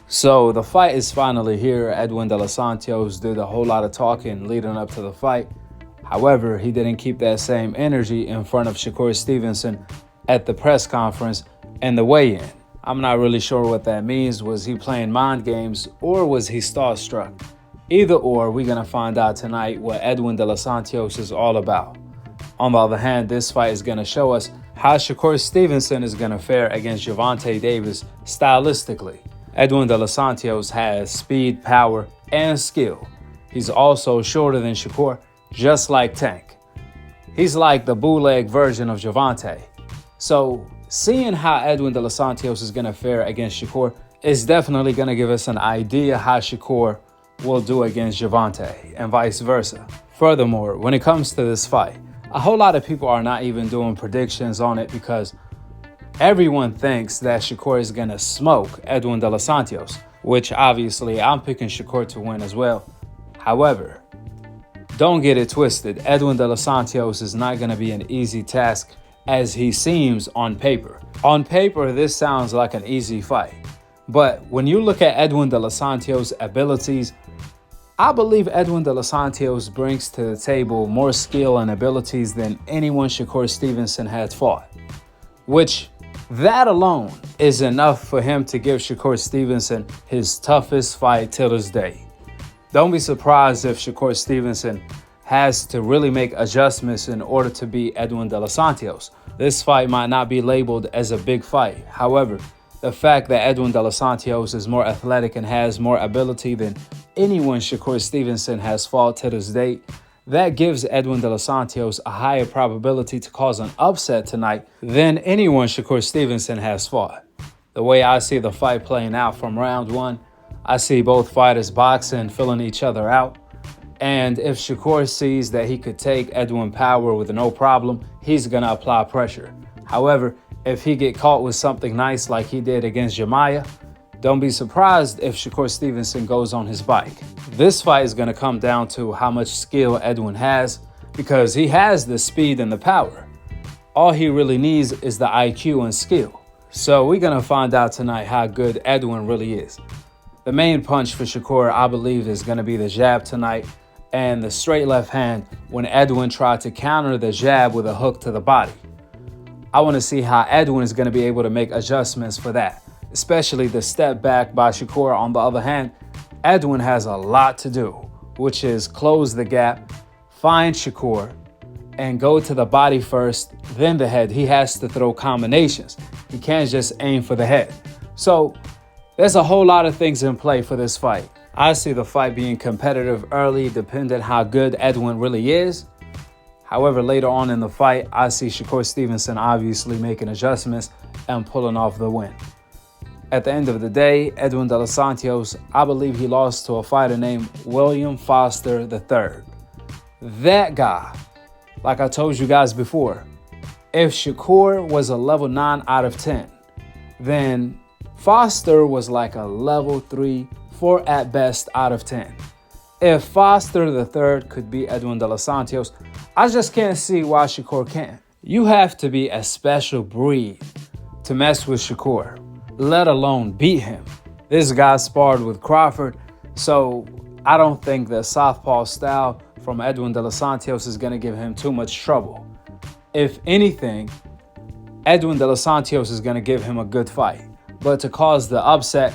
So the fight is finally here. Edwin de los Santos did a whole lot of talking leading up to the fight. However, he didn't keep that same energy in front of Shakur Stevenson at the press conference and the weigh-in. I'm not really sure what that means. Was he playing mind games or was he starstruck? Either or, we're going to find out tonight what Edwin de los Santos is all about. On the other hand, this fight is going to show us how Shakur Stevenson is going to fare against Gervonta Davis stylistically. Edwin de los Santos has speed, power, and skill. He's also shorter than Shakur, just like Tank. He's like the bootleg version of Gervonta. So seeing how Edwin de los Santos is going to fare against Shakur is definitely going to give us an idea how Shakur will do against Gervonta and vice versa. Furthermore, when it comes to this fight, a whole lot of people are not even doing predictions on it because everyone thinks that Shakur is going to smoke Edwin de los Santos, which obviously I'm picking Shakur to win as well. However, don't get it twisted. Edwin de los Santos is not going to be an easy task as he seems on paper. On paper, this sounds like an easy fight. But when you look at Edwin de los Santos' abilities, I believe Edwin de los Santos brings to the table more skill and abilities than anyone Shakur Stevenson has fought, which that alone is enough for him to give Shakur Stevenson his toughest fight till this day. Don't be surprised if Shakur Stevenson has to really make adjustments in order to beat Edwin de los Santos. This fight might not be labeled as a big fight. However, the fact that Edwin de los Santos is more athletic and has more ability than anyone Shakur Stevenson has fought to this date, that gives Edwin de los Santos a higher probability to cause an upset tonight than anyone Shakur Stevenson has fought. The way I see the fight playing out from round one, I see both fighters boxing, filling each other out. And if Shakur sees that he could take Edwin power with no problem, he's going to apply pressure. However, if he get caught with something nice like he did against Jemiah, don't be surprised if Shakur Stevenson goes on his bike. This fight is going to come down to how much skill Edwin has because he has the speed and the power. All he really needs is the IQ and skill. So we're going to find out tonight how good Edwin really is. The main punch for Shakur, I believe, is going to be the jab tonight and the straight left hand when Edwin tried to counter the jab with a hook to the body. I want to see how Edwin is going to be able to make adjustments for that, especially the step back by Shakur. On the other hand, Edwin has a lot to do, which is close the gap, find Shakur, and go to the body first, then the head. He has to throw combinations. He can't just aim for the head. So there's a whole lot of things in play for this fight. I see the fight being competitive early, depending how good Edwin really is. However, later on in the fight, I see Shakur Stevenson obviously making adjustments and pulling off the win. At the end of the day, Edwin de los Santos, I believe he lost to a fighter named William Foster III. That guy, like I told you guys before, if Shakur was a level 9 out of 10, then Foster was like a level 3, 4 at best out of 10. If Foster III could beat Edwin de los Santos, I just can't see why Shakur can't. You have to be a special breed to mess with Shakur, let alone beat him. This guy sparred with Crawford, so I don't think the southpaw style from Edwin de los Santos is going to give him too much trouble. If anything, Edwin de los Santos is going to give him a good fight. But to cause the upset,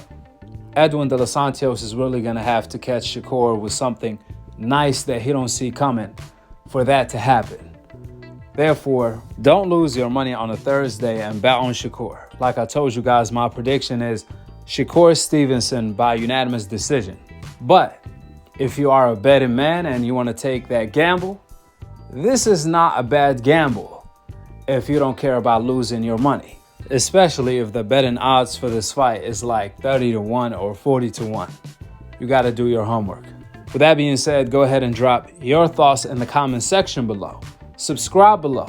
Edwin de los Santos is really going to have to catch Shakur with something nice that he don't see coming for that to happen. Therefore, don't lose your money on a Thursday and bet on Shakur. Like I told you guys, my prediction is Shakur Stevenson by unanimous decision. But if you are a betting man and you want to take that gamble, this is not a bad gamble if you don't care about losing your money, especially if the betting odds for this fight is like 30-1 or 40-1. You got to do your homework. With that being said, go ahead and drop your thoughts in the comment section below. Subscribe below.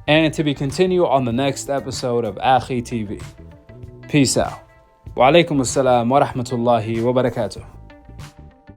And to be continued on the next episode of AKHi TV. Peace out. Wa alaikum assalam wa rahmatullahi wa barakatuh.